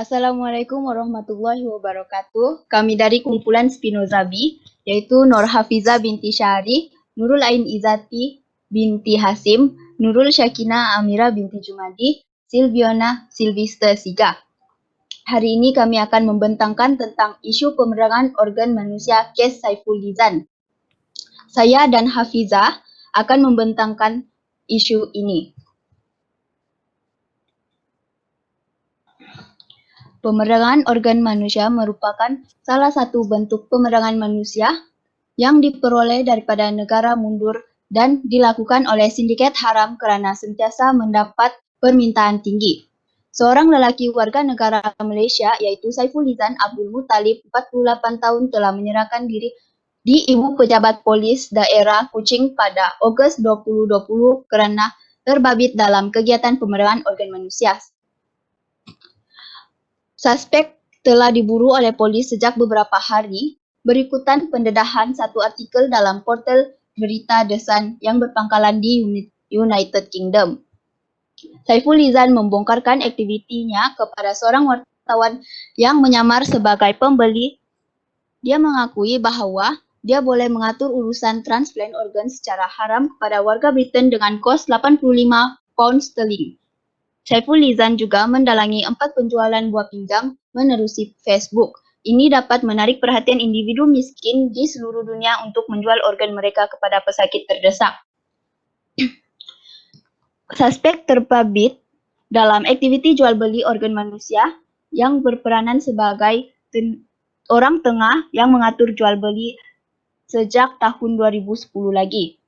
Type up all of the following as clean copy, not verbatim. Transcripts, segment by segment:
Assalamualaikum warahmatullahi wabarakatuh. Kami dari kumpulan Spinozabi, yaitu Nur Hafiza binti Syahri, Nurul Ain Izati binti Hasim, Nurul Syakina Amira binti Jumadi, Silviona Silvista Siga. Hari ini kami akan membentangkan tentang isu pemerangan organ manusia kes Saiful Lizan. Saya dan Hafiza akan membentangkan isu ini. Pemerangan organ manusia merupakan salah satu bentuk pemerangan manusia yang diperoleh daripada negara mundur dan dilakukan oleh sindiket haram kerana sentiasa mendapat permintaan tinggi. Seorang lelaki warga negara Malaysia iaitu Saiful Lizan Abdul Muttalib, 48 tahun telah menyerahkan diri di Ibu Pejabat Polis Daerah Kuching pada Ogos 2020 kerana terbabit dalam kegiatan pemerangan organ manusia. Suspek telah diburu oleh polis sejak beberapa hari berikutan pendedahan satu artikel dalam portal berita The Sun yang berpangkalan di United Kingdom. Saiful Lizan membongkarkan aktivitinya kepada seorang wartawan yang menyamar sebagai pembeli. Dia mengakui bahawa dia boleh mengatur urusan transplant organ secara haram kepada warga Britain dengan kos 85 pound sterling. Saiful Lizan juga mendalangi 4 penjualan buah pinggang menerusi Facebook. Ini dapat menarik perhatian individu miskin di seluruh dunia untuk menjual organ mereka kepada pesakit terdesak. Suspek terbabit dalam aktiviti jual beli organ manusia yang berperanan sebagai orang tengah yang mengatur jual beli sejak tahun 2010 lagi.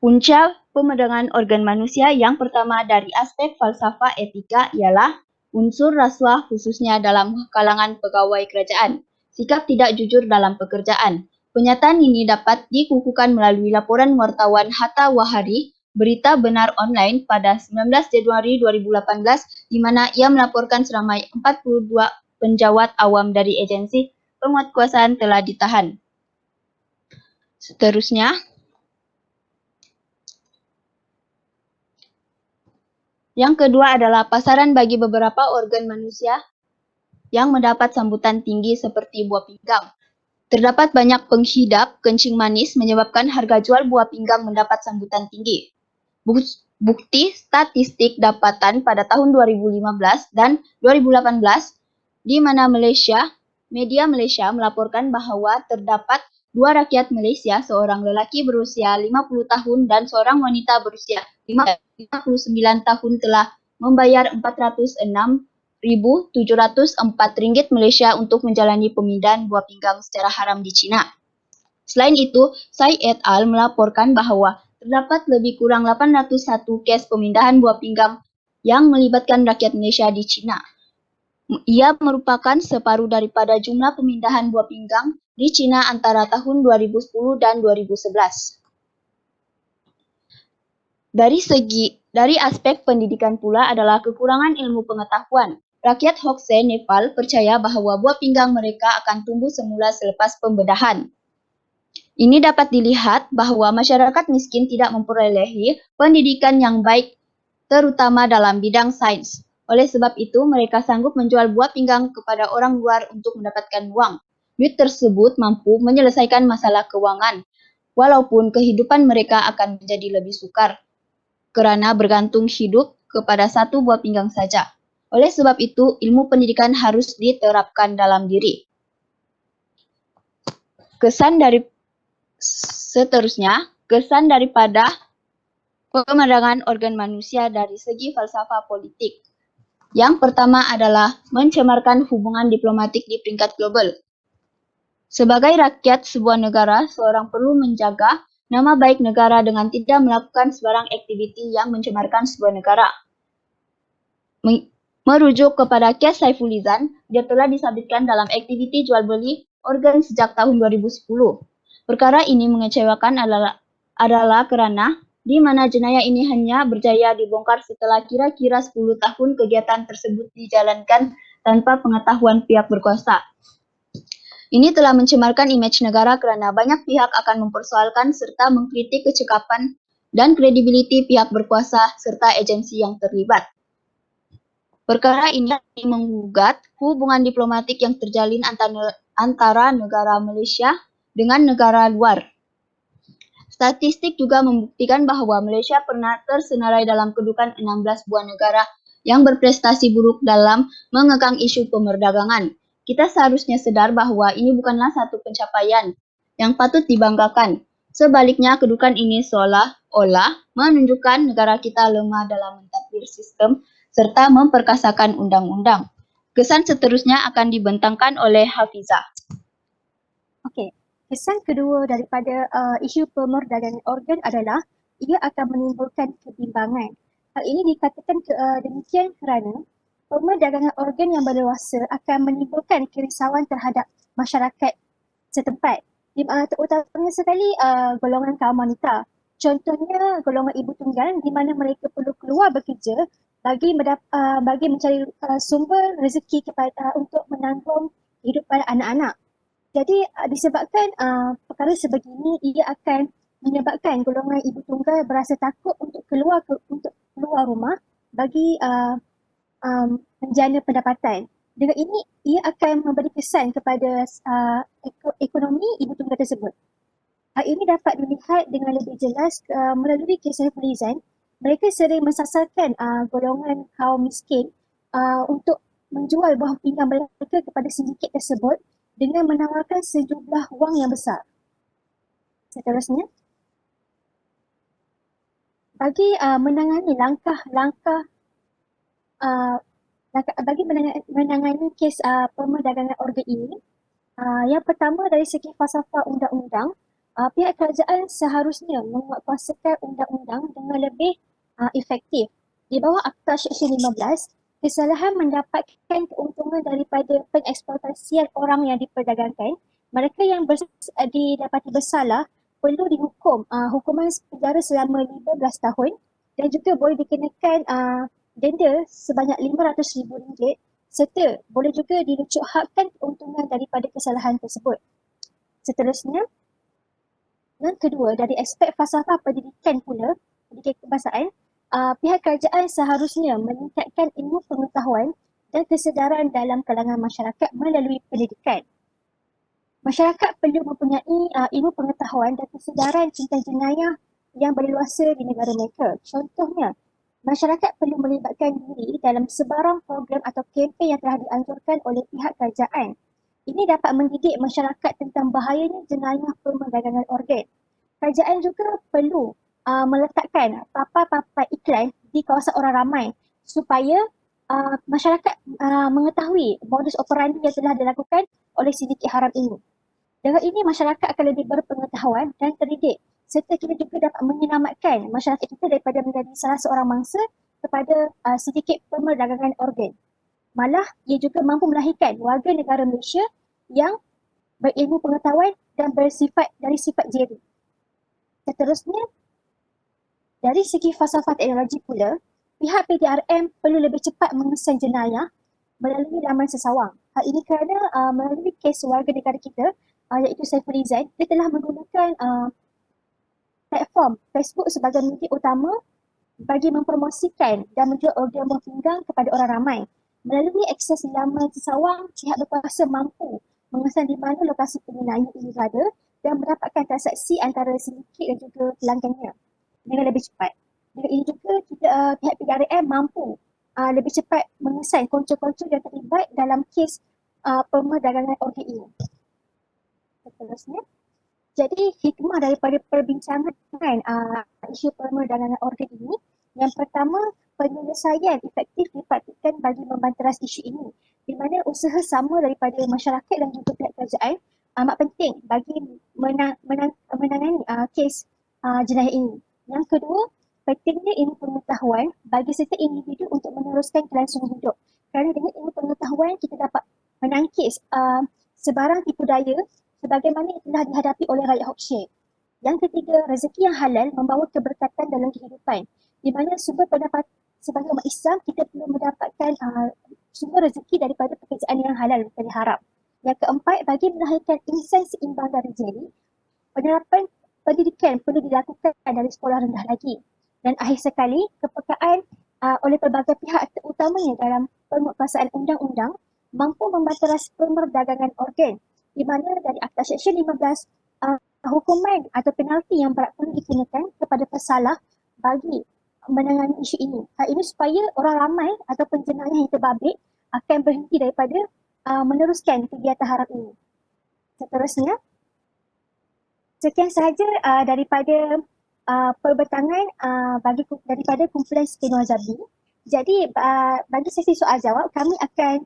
Punca pemerangan organ manusia yang pertama dari aspek falsafah etika ialah unsur rasuah khususnya dalam kalangan pegawai kerajaan. Sikap tidak jujur dalam pekerjaan. Pernyataan ini dapat dikukuhkan melalui laporan wartawan Hatta Wahari, berita benar online pada 19 Januari 2018 di mana ia melaporkan seramai 42 penjawat awam dari agensi penguatkuasaan telah ditahan. Seterusnya, yang kedua adalah pasaran bagi beberapa organ manusia yang mendapat sambutan tinggi seperti buah pinggang. Terdapat banyak penghidap kencing manis menyebabkan harga jual buah pinggang mendapat sambutan tinggi. Bukti statistik dapatan pada tahun 2015 dan 2018 di mana media Malaysia melaporkan bahawa terdapat dua rakyat Malaysia, seorang lelaki berusia 50 tahun dan seorang wanita berusia 59 tahun telah membayar RM406,704 Malaysia untuk menjalani pemindahan buah pinggang secara haram di China. Selain itu, Sai et al. Melaporkan bahawa terdapat lebih kurang 801 kes pemindahan buah pinggang yang melibatkan rakyat Malaysia di China. Ia merupakan separuh daripada jumlah pemindahan buah pinggang di China antara tahun 2010 dan 2011. Dari aspek pendidikan pula adalah kekurangan ilmu pengetahuan. Rakyat Hokse, Nepal percaya bahawa buah pinggang mereka akan tumbuh semula selepas pembedahan. Ini dapat dilihat bahawa masyarakat miskin tidak memperolehi pendidikan yang baik terutama dalam bidang sains. Oleh sebab itu, mereka sanggup menjual buah pinggang kepada orang luar untuk mendapatkan wang. Duit tersebut mampu menyelesaikan masalah kewangan, walaupun kehidupan mereka akan menjadi lebih sukar kerana bergantung hidup kepada satu buah pinggang saja. Oleh sebab itu, ilmu pendidikan harus diterapkan dalam diri. Kesan daripada pemerangan organ manusia dari segi falsafah politik. Yang pertama adalah mencemarkan hubungan diplomatik di peringkat global. Sebagai rakyat sebuah negara, seorang perlu menjaga nama baik negara dengan tidak melakukan sebarang aktiviti yang mencemarkan sebuah negara. Merujuk kepada kes Saiful Lizan, dia telah disabitkan dalam aktiviti jual beli organ sejak tahun 2010. Perkara ini mengecewakan adalah kerana di mana jenayah ini hanya berjaya dibongkar setelah kira-kira 10 tahun kegiatan tersebut dijalankan tanpa pengetahuan pihak berkuasa. Ini telah mencemarkan imej negara kerana banyak pihak akan mempersoalkan serta mengkritik kecekapan dan kredibiliti pihak berkuasa serta agensi yang terlibat. Perkara ini menggugat hubungan diplomatik yang terjalin antara negara Malaysia dengan negara luar. Statistik juga membuktikan bahwa Malaysia pernah tersenarai dalam kedudukan 16 buah negara yang berprestasi buruk dalam mengekang isu pemerdagangan. Kita seharusnya sadar bahwa ini bukanlah satu pencapaian yang patut dibanggakan. Sebaliknya, kedudukan ini seolah-olah menunjukkan negara kita lemah dalam mentadbir sistem serta memperkasakan undang-undang. Kesan seterusnya akan dibentangkan oleh Hafizah. Okey, kesan kedua daripada isu pemerdagangan organ adalah ia akan menimbulkan kebimbangan. Hal ini dikatakan demikian kerana pemerdagangan organ yang berleluasa akan menimbulkan kerisauan terhadap masyarakat setempat. Terutamanya sekali golongan kaum wanita. Contohnya golongan ibu tunggal di mana mereka perlu keluar bekerja bagi mencari sumber rezeki untuk menanggung kehidupan anak-anak. Jadi disebabkan perkara sebegini, ia akan menyebabkan golongan ibu tunggal berasa takut untuk keluar rumah bagi menjana pendapatan. Dengan ini, ia akan memberi kesan kepada ekonomi ibu tunggal tersebut. Hal ini dapat dilihat dengan lebih jelas melalui kisah Polizan. Mereka sering mensasarkan golongan kaum miskin untuk menjual buah pinggang mereka kepada sindiket tersebut dengan menawarkan sejumlah wang yang besar. Seterusnya, bagi menangani menangani kes pemerdagangan organ ini, yang pertama dari segi falsafah undang-undang, pihak kerajaan seharusnya menguatkuasakan undang-undang dengan lebih efektif. Di bawah Akta Seksyen 15, kesalahan mendapatkan keuntungan daripada pengeksploitasian orang yang diperdagangkan. Mereka yang didapati bersalah perlu dihukum hukuman penjara selama 15 tahun dan juga boleh dikenakan denda sebanyak RM500,000 serta boleh juga dilucuhakkan keuntungan daripada kesalahan tersebut. Seterusnya, yang kedua, dari aspek falsafah pendidikan pula, pendidikan kebangsaan, pihak kerajaan seharusnya meningkatkan ilmu pengetahuan dan kesedaran dalam kalangan masyarakat melalui pendidikan. Masyarakat perlu mempunyai ilmu pengetahuan dan kesedaran tentang jenayah yang berleluasa di negara mereka. Contohnya, masyarakat perlu melibatkan diri dalam sebarang program atau kempen yang telah dianjurkan oleh pihak kerajaan. Ini dapat mendidik masyarakat tentang bahayanya jenayah pemerdagangan organ. Kerajaan juga perlu meletakkan papan-papan iklan di kawasan orang ramai supaya masyarakat mengetahui modus operandi yang telah dilakukan oleh sindiket haram ini. Dengan ini masyarakat akan lebih berpengetahuan dan terdidik serta kita juga dapat menyelamatkan masyarakat kita daripada menjadi salah seorang mangsa kepada sindiket pemerdagangan organ. Malah ia juga mampu melahirkan warga negara Malaysia yang berilmu pengetahuan dan dari sifat jeri. Seterusnya, dari segi falsafah teknologi pula, pihak PDRM perlu lebih cepat mengesan jenayah melalui laman sesawang. Hal ini kerana melalui kes warga negara kita iaitu Saiful Izan, dia telah menggunakan platform Facebook sebagai media utama bagi mempromosikan dan menjual organ buah pinggang kepada orang ramai. Melalui akses laman sesawang, pihak berkuasa mampu mengesan di mana lokasi penjenayah ini berada dan mendapatkan transaksi antara sindiket dan juga pelanggannya dengan lebih cepat. Dengan ini juga pihak PDRM mampu lebih cepat mengesan konco-konco yang terlibat dalam kes pemerdagangan organ ini. Seterusnya, jadi hikmah daripada perbincangan isu pemerdagangan organ ini, yang pertama, penyelesaian efektif dipraktikkan bagi membanteras isu ini, di mana usaha sama daripada masyarakat dan juga pihak kerajaan amat penting bagi menangani kes jenayah ini. Yang kedua, pentingnya ilmu pengetahuan bagi setiap individu untuk meneruskan kelangsungan hidup. Kerana dengan ilmu pengetahuan kita dapat menangkis sebarang tipu daya sebagaimana yang telah dihadapi oleh rakyat Hokshare. Yang ketiga, rezeki yang halal membawa keberkatan dalam kehidupan. Di mana sebagai umat Islam, kita perlu mendapatkan sumber rezeki daripada pekerjaan yang halal dan haram. Yang keempat, bagi melahirkan insan seimbang dari jeri, penerapan pendidikan perlu dilakukan dari sekolah rendah lagi. Dan akhir sekali, kepekaan oleh pelbagai pihak utamanya dalam penguatkuasaan undang-undang mampu membanteras pemerdagangan organ di mana dari Akta Seksyen 15 hukuman atau penalti yang berat pun dikenakan kepada pesalah bagi menangani isu ini. Hal ini supaya orang ramai atau penjenayah yang terbabit akan berhenti daripada meneruskan kegiatan haram ini. Seterusnya, sekian sahaja daripada perbetangan daripada kumpulan Spinoza B. Jadi bagi sesi soal jawab kami akan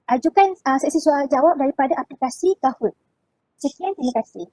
ajukan sesi soal jawab daripada aplikasi Kahoot. Sekian, terima kasih.